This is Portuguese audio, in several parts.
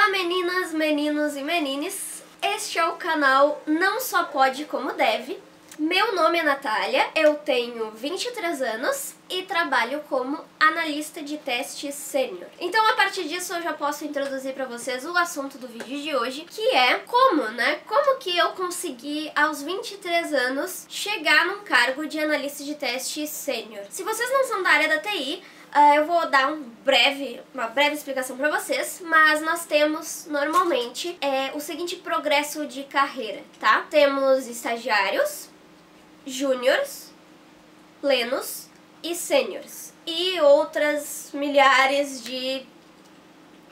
Olá meninas, meninos e menines, este é o canal Não Só Pode Como Deve. Meu nome é Natália, eu tenho 23 anos e trabalho como analista de testes sênior. Então a partir disso eu já posso introduzir para vocês o assunto do vídeo de hoje, que é como que eu consegui aos 23 anos chegar num cargo de analista de testes sênior. Se vocês não são da área da TI, eu vou dar uma breve explicação para vocês, mas nós temos normalmente o seguinte progresso de carreira, tá? Temos estagiários, júniors, plenos e sêniors. E outras milhares de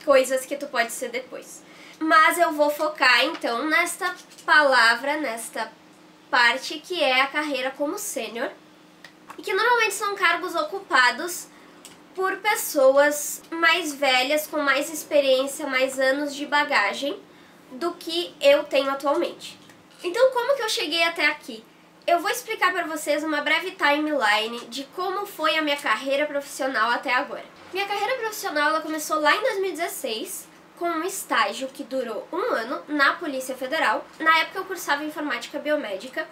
coisas que tu pode ser depois. Mas eu vou focar então nesta palavra, nesta parte que é a carreira como sênior. E que normalmente são cargos ocupados por pessoas mais velhas, com mais experiência, mais anos de bagagem do que eu tenho atualmente. Então como que eu cheguei até aqui? Eu vou explicar para vocês uma breve timeline de como foi a minha carreira profissional até agora. Minha carreira profissional ela começou lá em 2016 com um estágio que durou 1 ano na Polícia Federal. Na época eu cursava Informática Biomédica,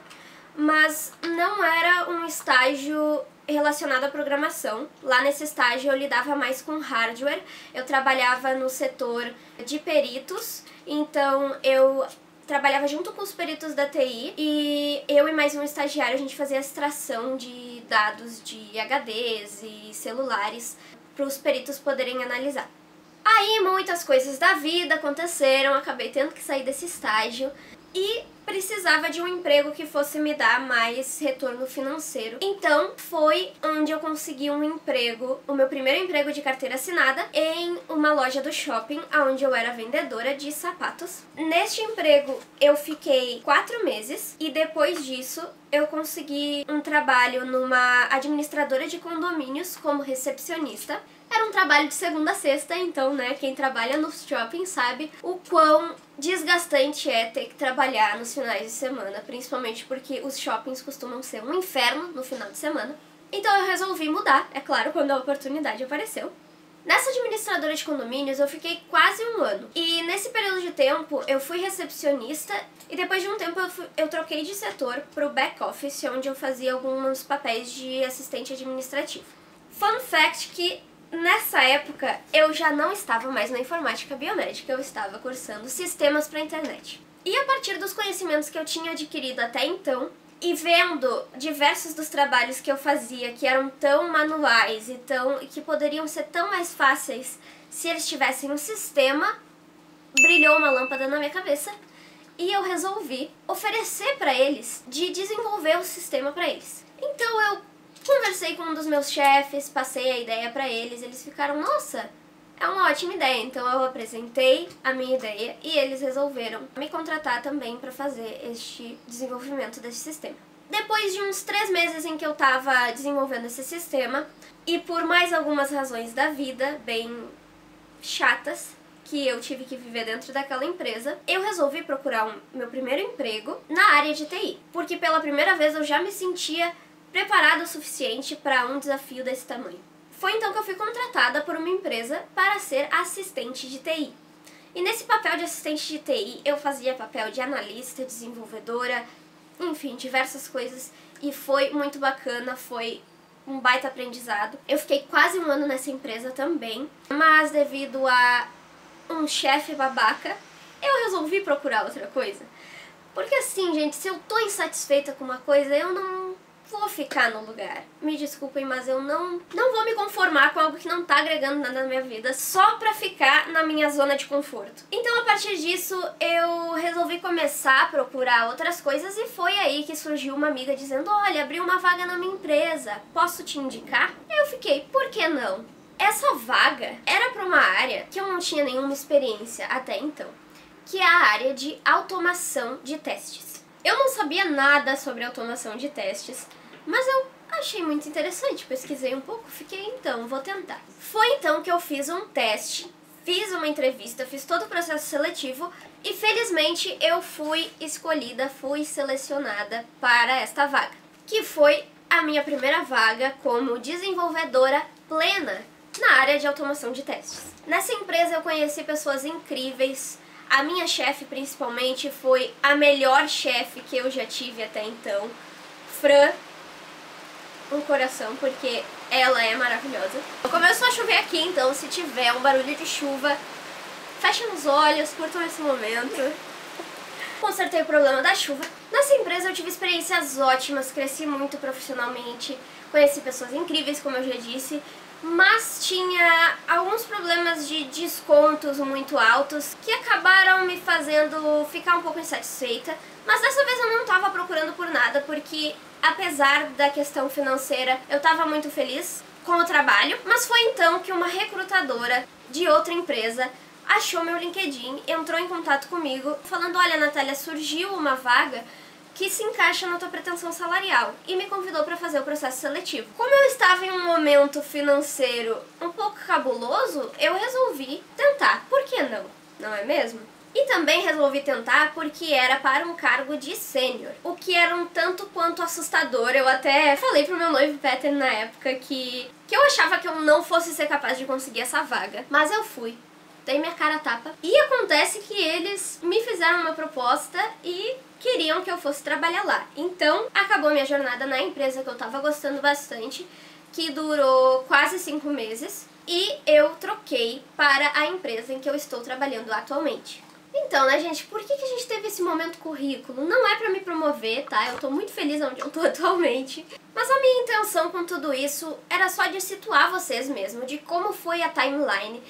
mas não era um estágio relacionado à programação. Lá nesse estágio eu lidava mais com hardware, eu trabalhava no setor de peritos, então eu trabalhava junto com os peritos da TI e eu e mais um estagiário a gente fazia extração de dados de HDs e celulares para os peritos poderem analisar. Aí muitas coisas da vida aconteceram, acabei tendo que sair desse estágio e precisava de um emprego que fosse me dar mais retorno financeiro. Então foi onde eu consegui um emprego, o meu primeiro emprego de carteira assinada, em uma loja do shopping, onde eu era vendedora de sapatos. Neste emprego eu fiquei 4 meses e depois disso eu consegui um trabalho numa administradora de condomínios como recepcionista. Era um trabalho de segunda a sexta, então, né, quem trabalha no shopping sabe o quão desgastante é ter que trabalhar nos finais de semana, principalmente porque os shoppings costumam ser um inferno no final de semana. Então eu resolvi mudar, é claro, quando a oportunidade apareceu. Nessa administradora de condomínios eu fiquei quase 1 ano, e nesse período de tempo eu fui recepcionista e depois de um tempo eu troquei de setor para o back office, onde eu fazia alguns papéis de assistente administrativo. Fun fact que nessa época, eu já não estava mais na informática biomédica, eu estava cursando sistemas para a internet. E a partir dos conhecimentos que eu tinha adquirido até então, e vendo diversos dos trabalhos que eu fazia que eram tão manuais e que poderiam ser tão mais fáceis se eles tivessem um sistema, brilhou uma lâmpada na minha cabeça e eu resolvi oferecer para eles de desenvolver o sistema para eles. Então eu conversei com um dos meus chefes, passei a ideia pra eles, eles ficaram, nossa, é uma ótima ideia. Então eu apresentei a minha ideia e eles resolveram me contratar também pra fazer este desenvolvimento desse sistema. Depois de uns 3 meses em que eu tava desenvolvendo esse sistema, e por mais algumas razões da vida, bem chatas, que eu tive que viver dentro daquela empresa, eu resolvi procurar o meu primeiro emprego na área de TI, porque pela primeira vez eu já me sentia preparado o suficiente para um desafio desse tamanho. Foi então que eu fui contratada por uma empresa para ser assistente de TI. E nesse papel de assistente de TI eu fazia papel de analista, desenvolvedora, enfim, diversas coisas, e foi muito bacana, foi um baita aprendizado. Eu fiquei quase 1 ano nessa empresa também, mas devido a um chefe babaca, eu resolvi procurar outra coisa. Porque assim, gente, se eu tô insatisfeita com uma coisa, eu não vou ficar no lugar. Me desculpem, mas eu não vou me conformar com algo que não tá agregando nada na minha vida só pra ficar na minha zona de conforto. Então, a partir disso, eu resolvi começar a procurar outras coisas e foi aí que surgiu uma amiga dizendo, olha, abriu uma vaga na minha empresa, posso te indicar? Eu fiquei, por que não? Essa vaga era pra uma área que eu não tinha nenhuma experiência até então, que é a área de automação de testes. Eu não sabia nada sobre automação de testes, mas eu achei muito interessante, pesquisei um pouco, fiquei, então, vou tentar. Foi então que eu fiz um teste, fiz uma entrevista, fiz todo o processo seletivo e felizmente eu fui escolhida, fui selecionada para esta vaga, que foi a minha primeira vaga como desenvolvedora plena na área de automação de testes. Nessa empresa eu conheci pessoas incríveis. A minha chefe, principalmente, foi a melhor chefe que eu já tive até então. Fran, um coração, porque ela é maravilhosa. Começou a chover aqui, então se tiver um barulho de chuva, fechem os olhos, curtam esse momento. Consertei o problema da chuva. Nessa empresa eu tive experiências ótimas, cresci muito profissionalmente, conheci pessoas incríveis, como eu já disse, mas tinha alguns problemas de descontos muito altos que acabaram me fazendo ficar um pouco insatisfeita. Mas dessa vez eu não estava procurando por nada, porque apesar da questão financeira, eu estava muito feliz com o trabalho. Mas foi então que uma recrutadora de outra empresa achou meu LinkedIn, entrou em contato comigo, falando: olha, Natália, surgiu uma vaga que se encaixa na tua pretensão salarial, e me convidou para fazer o processo seletivo. Como eu estava em um momento financeiro um pouco cabuloso, eu resolvi tentar. Por que não? Não é mesmo? E também resolvi tentar porque era para um cargo de sênior, o que era um tanto quanto assustador. Eu até falei pro meu noivo Peter na época que eu achava que eu não fosse ser capaz de conseguir essa vaga, mas eu fui. Dei minha cara a tapa. E acontece que eles me fizeram uma proposta e queriam que eu fosse trabalhar lá. Então, acabou minha jornada na empresa que eu tava gostando bastante, que durou quase 5 meses, e eu troquei para a empresa em que eu estou trabalhando atualmente. Então, né, gente, por que a gente teve esse momento currículo? Não é pra me promover, tá? Eu tô muito feliz onde eu tô atualmente. Mas a minha intenção com tudo isso era só de situar vocês mesmo, de como foi a timeline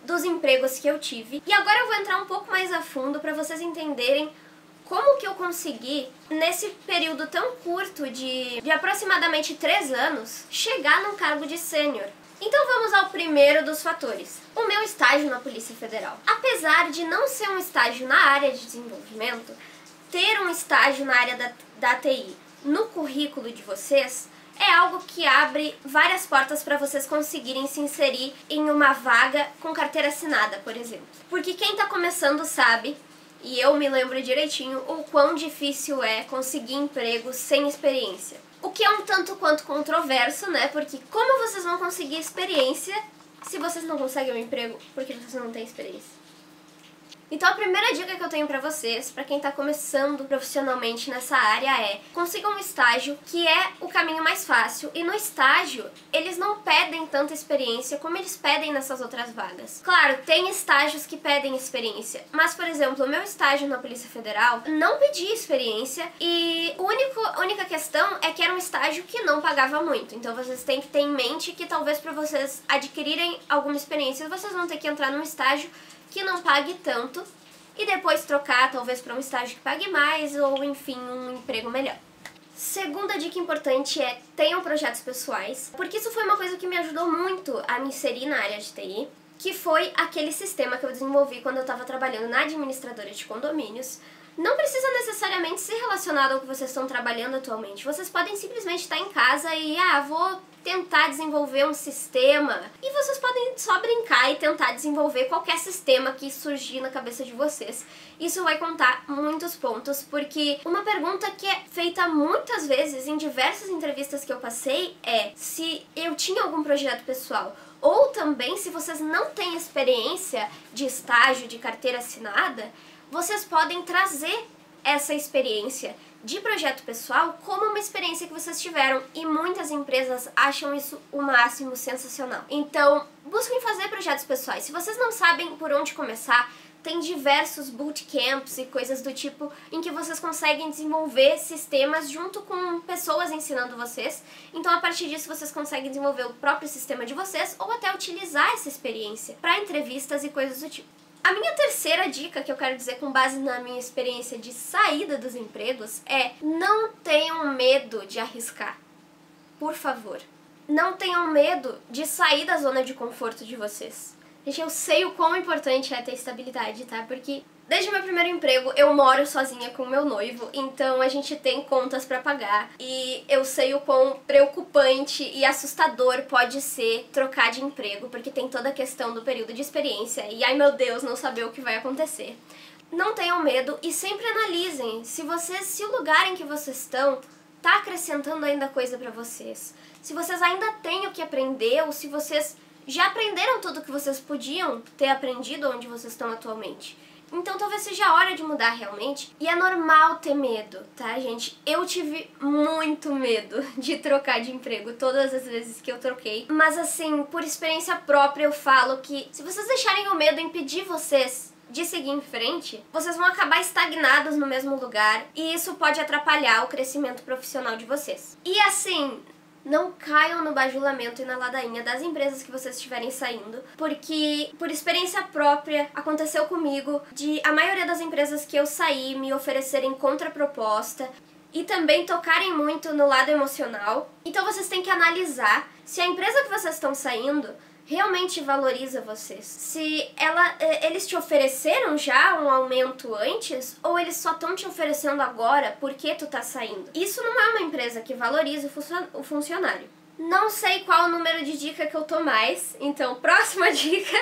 dos empregos que eu tive. E agora eu vou entrar um pouco mais a fundo para vocês entenderem como que eu consegui, nesse período tão curto de aproximadamente 3 anos, chegar num cargo de sênior. Então vamos ao primeiro dos fatores, o meu estágio na Polícia Federal. Apesar de não ser um estágio na área de desenvolvimento, ter um estágio na área da TI no currículo de vocês é algo que abre várias portas para vocês conseguirem se inserir em uma vaga com carteira assinada, por exemplo. Porque quem está começando sabe, e eu me lembro direitinho, o quão difícil é conseguir emprego sem experiência. O que é um tanto quanto controverso, né? Porque como vocês vão conseguir experiência se vocês não conseguem um emprego porque vocês não têm experiência? Então a primeira dica que eu tenho pra vocês, pra quem tá começando profissionalmente nessa área, é: consigam um estágio, que é o caminho mais fácil. E no estágio, eles não pedem tanta experiência como eles pedem nessas outras vagas. Claro, tem estágios que pedem experiência, mas, por exemplo, o meu estágio na Polícia Federal não pedia experiência, e a única questão é que era um estágio que não pagava muito. Então vocês têm que ter em mente que talvez pra vocês adquirirem alguma experiência, vocês vão ter que entrar num estágio que não pague tanto e depois trocar talvez para um estágio que pague mais ou, enfim, um emprego melhor. Segunda dica importante é: tenham projetos pessoais, porque isso foi uma coisa que me ajudou muito a me inserir na área de TI, que foi aquele sistema que eu desenvolvi quando eu estava trabalhando na administradora de condomínios. Não precisa necessariamente ser relacionado ao que vocês estão trabalhando atualmente. Vocês podem simplesmente estar em casa e, vou tentar desenvolver um sistema. E vocês podem só brincar e tentar desenvolver qualquer sistema que surgir na cabeça de vocês. Isso vai contar muitos pontos, porque uma pergunta que é feita muitas vezes em diversas entrevistas que eu passei é se eu tinha algum projeto pessoal. Ou também, se vocês não têm experiência de estágio, de carteira assinada, vocês podem trazer essa experiência de projeto pessoal como uma experiência que vocês tiveram, e muitas empresas acham isso o máximo sensacional. Então, busquem fazer projetos pessoais. Se vocês não sabem por onde começar, tem diversos bootcamps e coisas do tipo em que vocês conseguem desenvolver sistemas junto com pessoas ensinando vocês. Então, a partir disso, vocês conseguem desenvolver o próprio sistema de vocês ou até utilizar essa experiência para entrevistas e coisas do tipo. A minha terceira dica, que eu quero dizer com base na minha experiência de saída dos empregos, é: não tenham medo de arriscar. Por favor. Não tenham medo de sair da zona de conforto de vocês. Gente, eu sei o quão importante é ter estabilidade, tá? Porque desde o meu primeiro emprego eu moro sozinha com o meu noivo, então a gente tem contas pra pagar, e eu sei o quão preocupante e assustador pode ser trocar de emprego, porque tem toda a questão do período de experiência e, ai meu Deus, não saber o que vai acontecer. Não tenham medo e sempre analisem se o lugar em que vocês estão tá acrescentando ainda coisa pra vocês, se vocês ainda têm o que aprender ou se vocês já aprenderam tudo que vocês podiam ter aprendido onde vocês estão atualmente. Então talvez seja a hora de mudar realmente. E é normal ter medo, tá, gente? Eu tive muito medo de trocar de emprego todas as vezes que eu troquei. Mas assim, por experiência própria eu falo que se vocês deixarem o medo impedir vocês de seguir em frente, vocês vão acabar estagnados no mesmo lugar e isso pode atrapalhar o crescimento profissional de vocês. E assim, não caiam no bajulamento e na ladainha das empresas que vocês estiverem saindo, porque, por experiência própria, aconteceu comigo de a maioria das empresas que eu saí me oferecerem contraproposta e também tocarem muito no lado emocional. Então vocês têm que analisar se a empresa que vocês estão saindo realmente valoriza vocês. Se eles te ofereceram já um aumento antes, ou eles só estão te oferecendo agora porque tu tá saindo. Isso não é uma empresa que valoriza o funcionário. Não sei qual o número de dica que eu tô mais, então próxima dica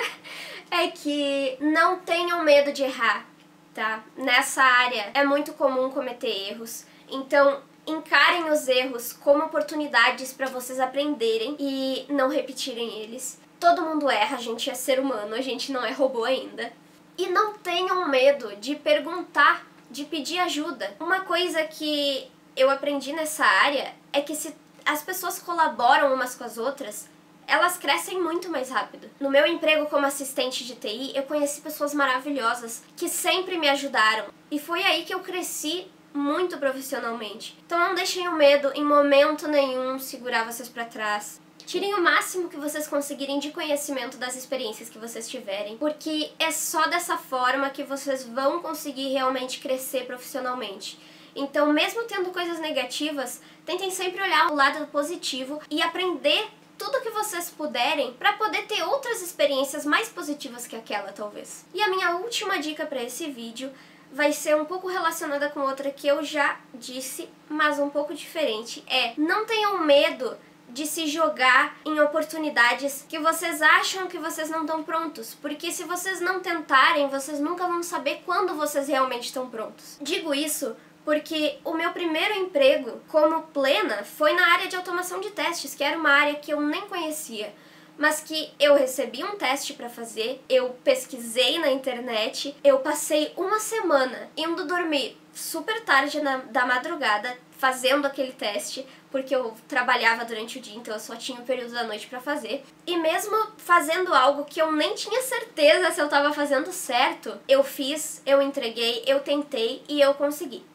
é que não tenham medo de errar, tá? Nessa área é muito comum cometer erros, então encarem os erros como oportunidades para vocês aprenderem e não repetirem eles. Todo mundo erra, a gente é ser humano, a gente não é robô ainda. E não tenham medo de perguntar, de pedir ajuda. Uma coisa que eu aprendi nessa área é que se as pessoas colaboram umas com as outras, elas crescem muito mais rápido. No meu emprego como assistente de TI, eu conheci pessoas maravilhosas que sempre me ajudaram. E foi aí que eu cresci muito profissionalmente. Então não deixem o medo em momento nenhum segurar vocês pra trás. Tirem o máximo que vocês conseguirem de conhecimento das experiências que vocês tiverem, porque é só dessa forma que vocês vão conseguir realmente crescer profissionalmente. Então, mesmo tendo coisas negativas, tentem sempre olhar o lado positivo e aprender tudo que vocês puderem para poder ter outras experiências mais positivas que aquela, talvez. E a minha última dica para esse vídeo vai ser um pouco relacionada com outra que eu já disse, mas um pouco diferente. Não tenham medo de se jogar em oportunidades que vocês acham que vocês não estão prontos, porque se vocês não tentarem, vocês nunca vão saber quando vocês realmente estão prontos. Digo isso porque o meu primeiro emprego como plena foi na área de automação de testes, que era uma área que eu nem conhecia, mas que eu recebi um teste para fazer, eu pesquisei na internet, eu passei uma semana indo dormir super tarde da madrugada fazendo aquele teste, porque eu trabalhava durante o dia, então eu só tinha o período da noite pra fazer. E mesmo fazendo algo que eu nem tinha certeza se eu tava fazendo certo, eu fiz, eu entreguei, eu tentei e eu consegui.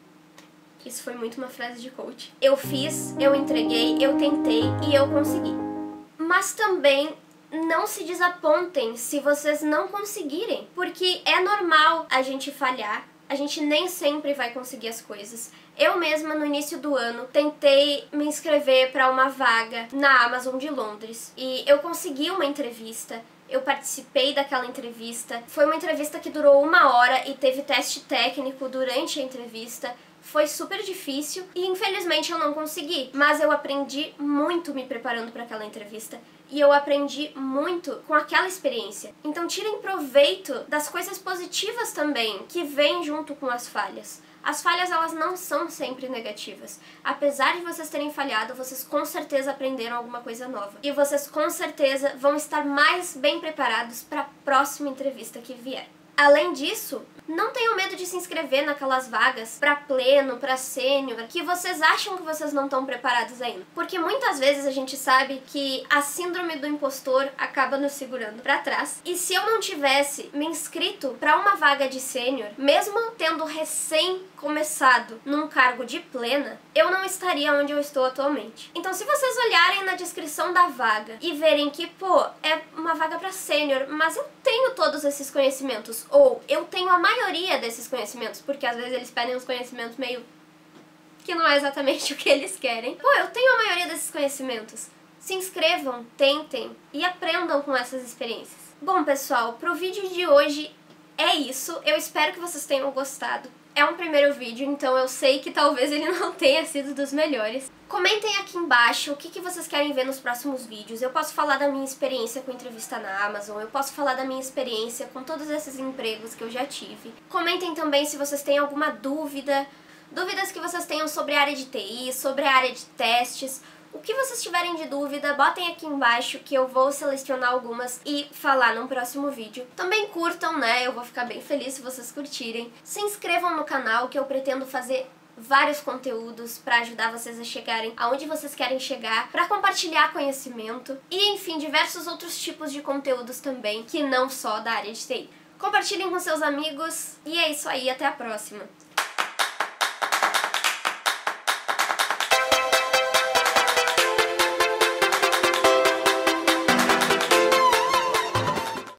Isso foi muito uma frase de coach. Eu fiz, eu entreguei, eu tentei e eu consegui. Mas também não se desapontem se vocês não conseguirem, porque é normal a gente falhar, a gente nem sempre vai conseguir as coisas. Eu mesma, no início do ano, tentei me inscrever para uma vaga na Amazon de Londres e eu consegui uma entrevista. Eu participei daquela entrevista. Foi uma entrevista que durou 1 hora e teve teste técnico durante a entrevista. Foi super difícil e infelizmente eu não consegui, mas eu aprendi muito me preparando para aquela entrevista e eu aprendi muito com aquela experiência. Então tirem proveito das coisas positivas também que vêm junto com as falhas. As falhas, elas não são sempre negativas. Apesar de vocês terem falhado, vocês com certeza aprenderam alguma coisa nova. E vocês com certeza vão estar mais bem preparados para a próxima entrevista que vier. Além disso, não tenham medo de se inscrever naquelas vagas para pleno, para sênior, que vocês acham que vocês não estão preparados ainda. Porque muitas vezes a gente sabe que a síndrome do impostor acaba nos segurando para trás. E se eu não tivesse me inscrito para uma vaga de sênior, mesmo tendo recém começado num cargo de plena, eu não estaria onde eu estou atualmente. Então, se vocês olharem na descrição da vaga e verem que, pô, é uma vaga para sênior, mas eu tenho todos esses conhecimentos, ou eu tenho a maioria desses conhecimentos, porque às vezes eles pedem uns conhecimentos meio que não é exatamente o que eles querem. Pô, eu tenho a maioria desses conhecimentos. Se inscrevam, tentem e aprendam com essas experiências. Bom, pessoal, pro vídeo de hoje é isso. Eu espero que vocês tenham gostado. É um primeiro vídeo, então eu sei que talvez ele não tenha sido dos melhores. Comentem aqui embaixo o que vocês querem ver nos próximos vídeos. Eu posso falar da minha experiência com entrevista na Amazon, eu posso falar da minha experiência com todos esses empregos que eu já tive. Comentem também se vocês têm alguma dúvida, dúvidas que vocês tenham sobre a área de TI, sobre a área de testes, O que vocês tiverem de dúvida, botem aqui embaixo que eu vou selecionar algumas e falar num próximo vídeo. Também curtam, né? Eu vou ficar bem feliz se vocês curtirem. Se inscrevam no canal, que eu pretendo fazer vários conteúdos para ajudar vocês a chegarem aonde vocês querem chegar, para compartilhar conhecimento e, enfim, diversos outros tipos de conteúdos também, que não só da área de TI. Compartilhem com seus amigos e é isso aí, até a próxima!